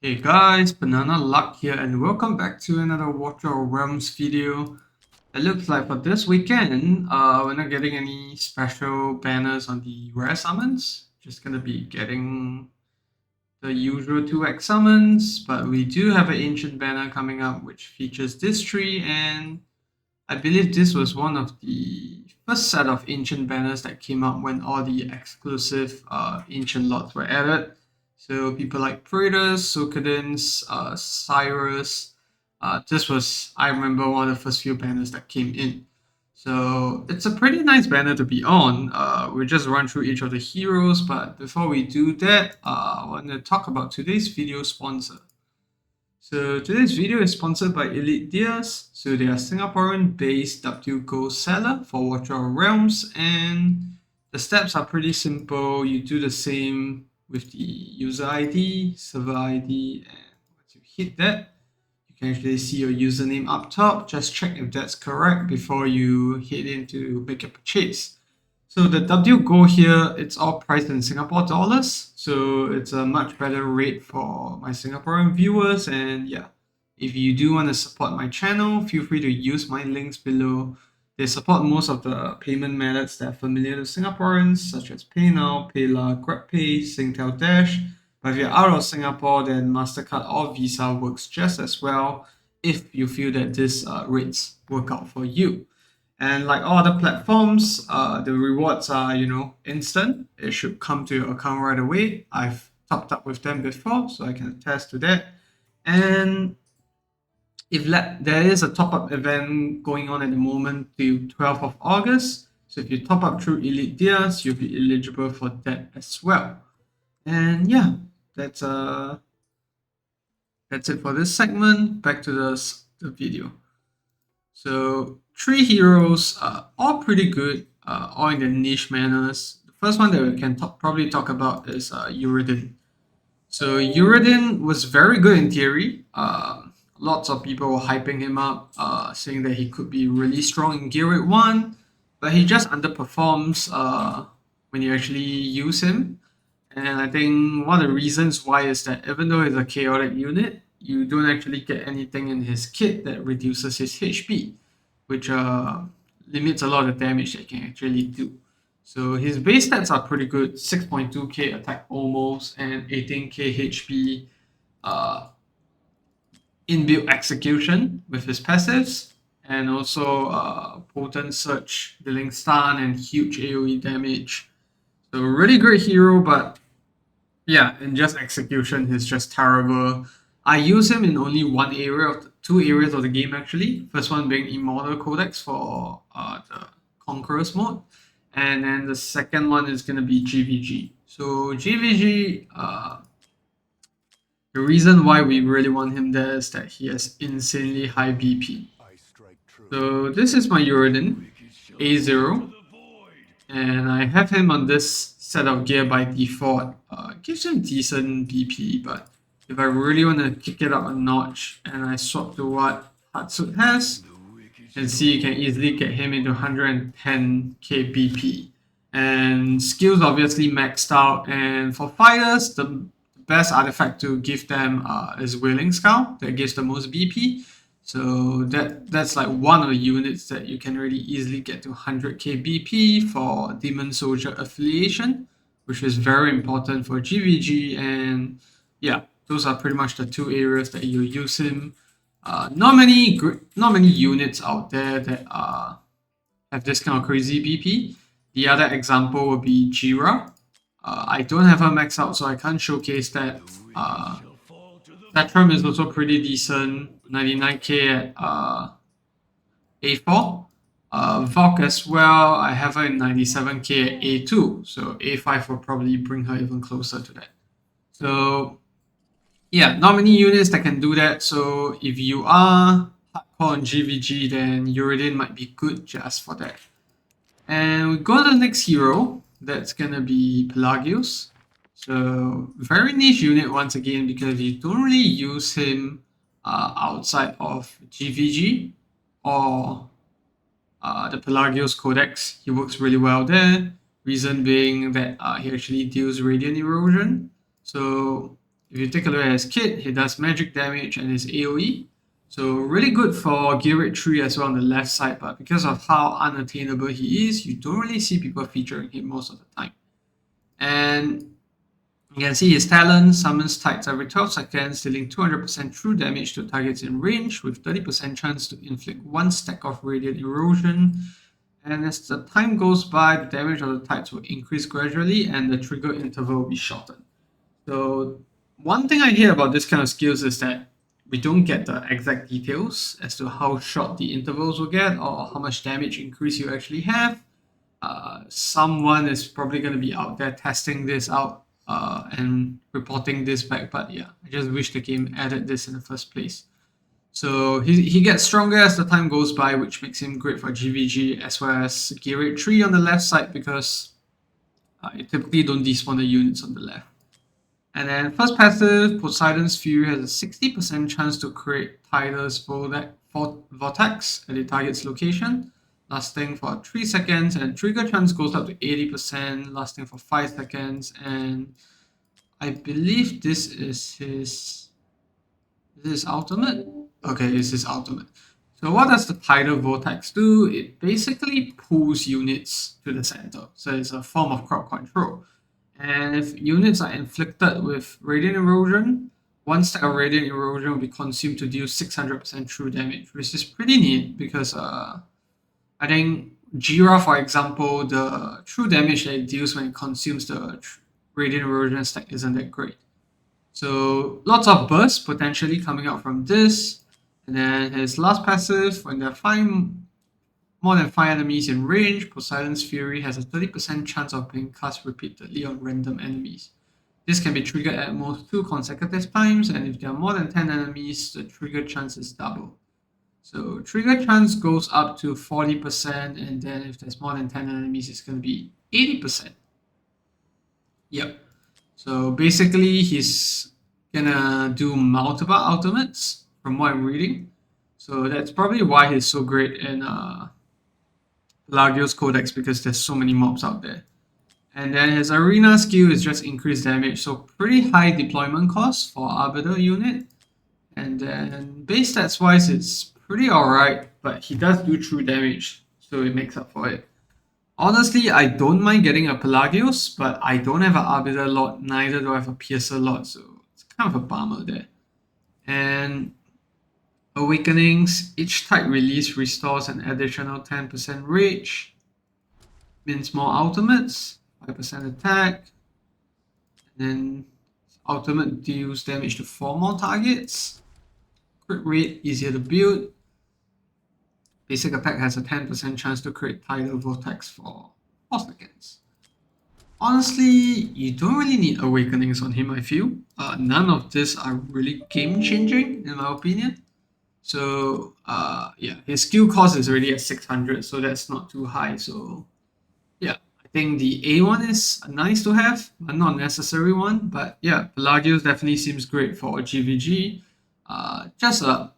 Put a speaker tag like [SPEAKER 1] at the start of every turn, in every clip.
[SPEAKER 1] Hey guys, Banana Luck here and welcome back to another Water of Realms video. It looks like for this weekend, we're not getting any special banners on the rare summons. Just gonna be getting the usual 2x summons, but we do have an ancient banner coming up which features this tree, and I believe this was one of the first set of ancient banners that came out when all the exclusive ancient lots were added. So people like Pelagios, Uredin, Cyrus. This was, I remember, one of the first few banners that came in. So it's a pretty nice banner to be on. We'll just run through each of the heroes, but before we do that, I want to talk about today's video sponsor. So today's video is sponsored by Elitedias. So they are Singaporean-based W seller for Watcher of Realms, and the steps are pretty simple. You do the same with the user ID, server ID, and once you hit that, you can actually see your username up top. Just check if that's correct before you hit in to make a purchase. So the W Go here, it's all priced in Singapore dollars. So it's a much better rate for my Singaporean viewers. And yeah, if you do want to support my channel, feel free to use my links below. They support most of the payment methods that are familiar to Singaporeans, such as PayNow, PayLah, GrabPay, Singtel Dash. But if you're out of Singapore, then MasterCard or Visa works just as well if you feel that these rates work out for you. And like all other platforms, the rewards are, instant. It should come to your account right away. I've topped up with them before, so I can attest to that. And if there is a top-up event going on at the moment till 12th of August, so if you top up through Elitedias, you'll be eligible for that as well. And yeah, that's it for this segment. Back to the video. So three heroes are all pretty good, all in their niche manners. The first one that we can probably talk about is Uredin. So Uredin was very good in theory. Lots of people were hyping him up, saying that he could be really strong in Gear Rate 1, but he just underperforms when you actually use him. And I think one of the reasons why is that even though he's a chaotic unit, you don't actually get anything in his kit that reduces his HP, which limits a lot of damage that he can actually do. So his base stats are pretty good, 6.2k attack almost and 18k HP inbuilt execution with his passives, and also potent surge, dealing stun and huge AoE damage. So really great hero, but yeah, in just execution, he's just terrible. I use him in only two areas of the game actually. First one being Immortal Codex for the Conqueror's mode, and then the second one is gonna be GvG. So GvG, the reason why we really want him there is that he has insanely high BP. So this is my Uredin, A0, and I have him on this set of gear by default. Gives him decent BP, but if I really want to kick it up a notch and I swap to what Hatsuit has, you can see you can easily get him into 110k BP. And skills obviously maxed out, and for fighters, the best artifact to give them is Wailing Skull, that gives the most BP. So that's like one of the units that you can really easily get to 100k BP for Demon Soldier affiliation, which is very important for GvG. And yeah, those are pretty much the two areas that you use him. Not many units out there that have this kind of crazy BP. The other example would be Jira. I don't have her max out, so I can't showcase that. Spectrum is also pretty decent, 99k at A4. Valk as well, I have her in 97k at A2, so A5 will probably bring her even closer to that. So yeah, not many units that can do that, so if you are hardcore on GvG, then Uredin might be good just for that. And we go to the next hero, that's gonna be Pelagios. So very niche unit once again, because you don't really use him outside of GvG or the Pelagios Codex. He works really well there. Reason being that he actually deals radiant erosion. So if you take a look at his kit, he does magic damage and his AoE. So really good for gear rate 3 as well on the left side, but because of how unattainable he is, you don't really see people featuring him most of the time. And you can see his talent summons tides every 12 seconds, dealing 200% true damage to targets in range with 30% chance to inflict 1 stack of radiant erosion. And as the time goes by, the damage of the tides will increase gradually and the trigger interval will be shortened. So one thing I hear about this kind of skills is that we don't get the exact details as to how short the intervals will get or how much damage increase you actually have. Someone is probably going to be out there testing this out and reporting this back, but yeah, I just wish the game added this in the first place. So he gets stronger as the time goes by, which makes him great for GvG, as well as gear rate 3 on the left side because you typically don't despawn the units on the left. And then first passive, Poseidon's Fury has a 60% chance to create Tidal's Vortex at the target's location, lasting for 3 seconds, and trigger chance goes up to 80%, lasting for 5 seconds. And I believe this is his ultimate. Okay, it's his ultimate. So what does the Tidal Vortex do? It basically pulls units to the center. So it's a form of crowd control. And if units are inflicted with Radiant Erosion, 1 stack of Radiant Erosion will be consumed to deal 600% true damage, which is pretty neat because I think Jira, for example, the true damage that it deals when it consumes the Radiant Erosion stack isn't that great. So lots of bursts potentially coming out from this. And then his last passive, when there are more than 5 enemies in range, Poseidon's Fury has a 30% chance of being cast repeatedly on random enemies. This can be triggered at most 2 consecutive times, and if there are more than 10 enemies, the trigger chance is double. So trigger chance goes up to 40%, and then if there's more than 10 enemies, it's going to be 80%. Yep. So basically, he's gonna do multiple ultimates from what I'm reading. So that's probably why he's so great in Pelagios Codex, because there's so many mobs out there. And then his arena skill is just increased damage, so pretty high deployment cost for Arbiter unit. And then base stats wise, it's pretty alright, but he does do true damage, so it makes up for it. Honestly, I don't mind getting a Pelagios, but I don't have an Arbiter lot, neither do I have a Piercer lot, so it's kind of a bummer there. And Awakenings, each type release restores an additional 10% rage, means more ultimates, 5% attack, and then ultimate deals damage to 4 more targets, crit rate easier to build, basic attack has a 10% chance to create Tidal Vortex for 4 seconds. Honestly, you don't really need Awakenings on him, I feel. None of these are really game-changing, in my opinion. So, yeah, his skill cost is already at 600, so that's not too high. So, yeah, I think the A one is nice to have, but not a necessary one. But yeah, Pelagios definitely seems great for GvG. Just a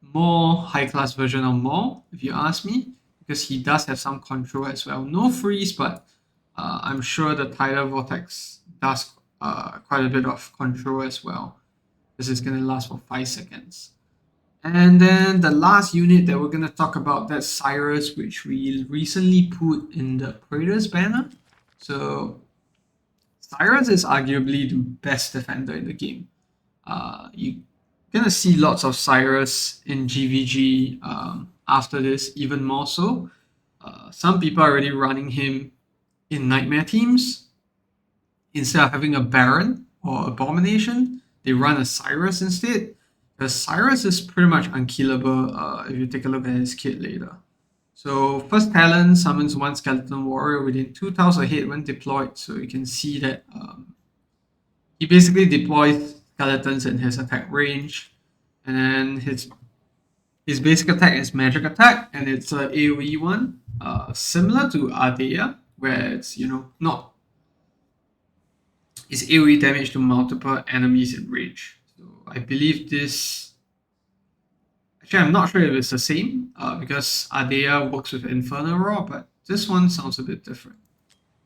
[SPEAKER 1] more high-class version of Maul, if you ask me, because he does have some control as well. No freeze, but I'm sure the Tidal Vortex does quite a bit of control as well. This is going to last for 5 seconds. And then the last unit that we're going to talk about, that's Cyrus, which we recently put in the Praetors banner. So Cyrus is arguably the best defender in the game. You're going to see lots of Cyrus in GvG after this, even more so. Some people are already running him in Nightmare teams. Instead of having a Baron or Abomination, they run a Cyrus instead. Because Cyrus is pretty much unkillable if you take a look at his kit later. So first talent summons 1 skeleton warrior within 2 tiles ahead when deployed. So you can see that he basically deploys skeletons in his attack range. And then his basic attack is magic attack, and it's an AoE one, similar to Ardea, where it's, not... It's AoE damage to multiple enemies in range. I believe this... Actually, I'm not sure if it's the same, because Ardea works with Infernal Raw, but this one sounds a bit different.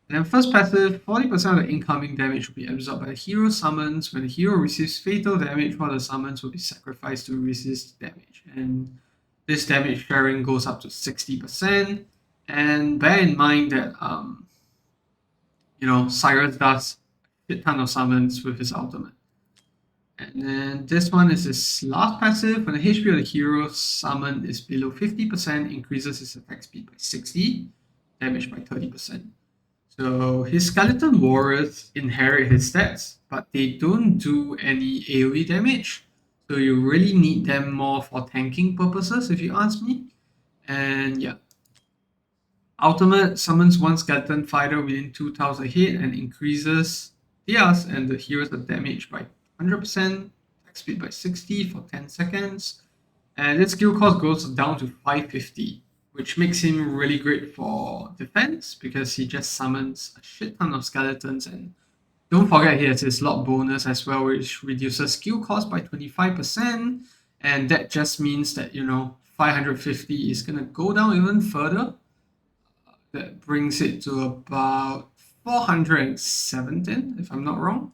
[SPEAKER 1] And then first passive, 40% of the incoming damage will be absorbed by the hero summons. When the hero receives fatal damage, one of the summons will be sacrificed to resist damage. And this damage sharing goes up to 60%. And bear in mind that Cyrus does a shit ton of summons with his ultimate. And then this one is his last passive. When the HP of the hero summon is below 50%, increases his attack speed by 60, damage by 30%. So his skeleton warriors inherit his stats, but they don't do any AoE damage. So you really need them more for tanking purposes, if you ask me. And yeah. Ultimate summons one skeleton fighter within 2 tiles ahead and increases theirs and the hero's damage by 100%, attack speed by 60 for 10 seconds. And its skill cost goes down to 550, which makes him really great for defense because he just summons a shit ton of skeletons. And don't forget he has his lot bonus as well, which reduces skill cost by 25%. And that just means that, 550 is going to go down even further. That brings it to about 417, if I'm not wrong.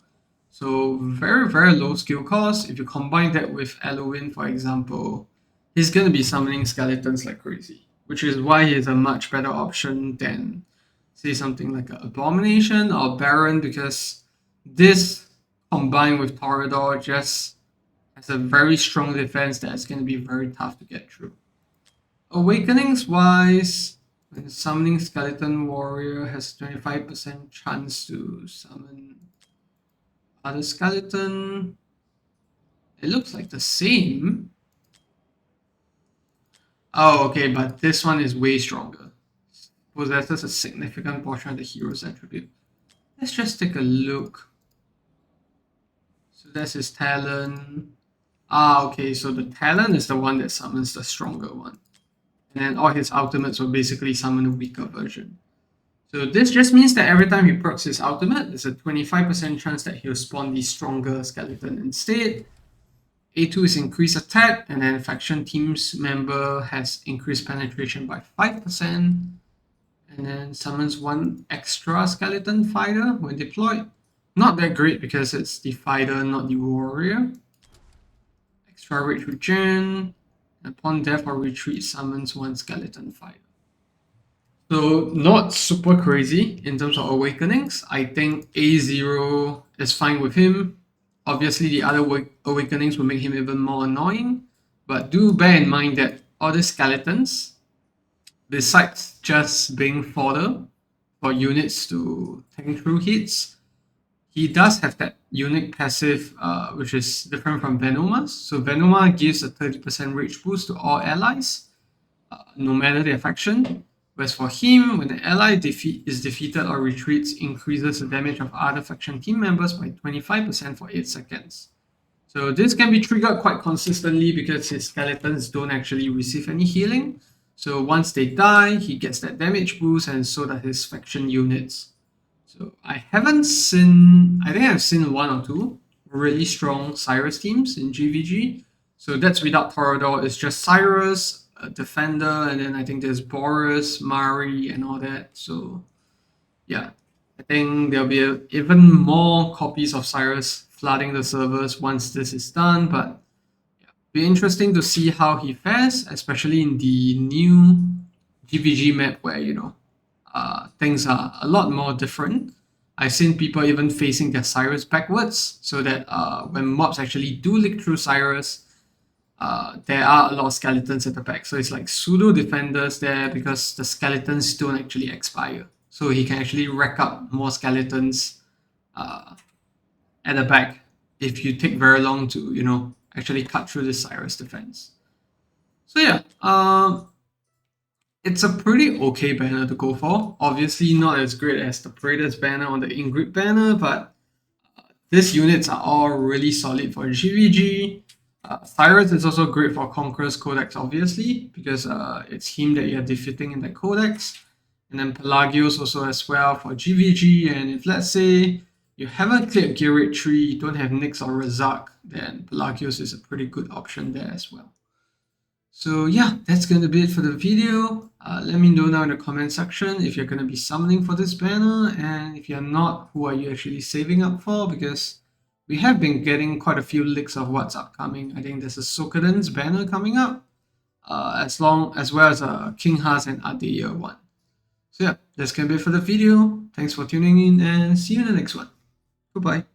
[SPEAKER 1] So very, very low skill cost. If you combine that with Elohim, for example, he's going to be summoning skeletons like crazy, which is why he is a much better option than, say, something like an Abomination or Baron, because this combined with Torador just has a very strong defense that's going to be very tough to get through. Awakenings wise, when summoning Skeleton Warrior has 25% chance to summon other skeleton. It looks like the same. Oh, okay, but this one is way stronger. Possesses a significant portion of the hero's attribute. Let's just take a look. So that's his talent. Okay, so the talent is the one that summons the stronger one. And then all his ultimates will basically summon a weaker version. So this just means that every time he perks his ultimate, there's a 25% chance that he'll spawn the stronger skeleton instead. A2 is increased attack, and then faction team's member has increased penetration by 5%. And then summons one extra skeleton fighter when deployed. Not that great because it's the fighter, not the warrior. Extra rage regen. Upon death or retreat, summons one skeleton fighter. So not super crazy in terms of awakenings. I think A0 is fine with him. Obviously, the other awakenings will make him even more annoying. But do bear in mind that all the skeletons, besides just being fodder for units to tank through hits, he does have that unique passive, which is different from Venoma's. So Venoma gives a 30% rage boost to all allies, no matter their faction. Whereas for him, when the ally is defeated or retreats, increases the damage of other faction team members by 25% for 8 seconds. So this can be triggered quite consistently because his skeletons don't actually receive any healing. So once they die, he gets that damage boost, and so does his faction units. So I think I've seen one or two really strong Cyrus teams in GvG. So that's without Torador. It's just Cyrus, a defender, and then I think there's Boris, Mari, and all that. So yeah, I think there'll be even more copies of Cyrus flooding the servers once this is done. But yeah, be interesting to see how he fares, especially in the new GvG map where things are a lot more different. I've seen people even facing their Cyrus backwards, so that when mobs actually do lick through Cyrus, there are a lot of skeletons at the back. So it's like pseudo defenders there because the skeletons don't actually expire. So he can actually rack up more skeletons at the back if you take very long to, actually cut through the Cyrus defense. So yeah, it's a pretty okay banner to go for. Obviously not as great as the Praetor's banner or the Ingrid banner, but these units are all really solid for GvG. Cyrus is also great for Conqueror's Codex, obviously, because it's him that you're defeating in the Codex. And then Pelagios also as well for GvG. And if, let's say, you haven't cleared Geared 3, you don't have Nyx or Razak, then Pelagios is a pretty good option there as well. So yeah, that's going to be it for the video. Let me know down in the comment section if you're going to be summoning for this banner, and if you're not, who are you actually saving up for? Because we have been getting quite a few leaks of what's upcoming. I think there's a Sokoden's banner coming up, as well as a King Haas and Adeya one. So yeah, that's going to be it for the video. Thanks for tuning in and see you in the next one. Goodbye.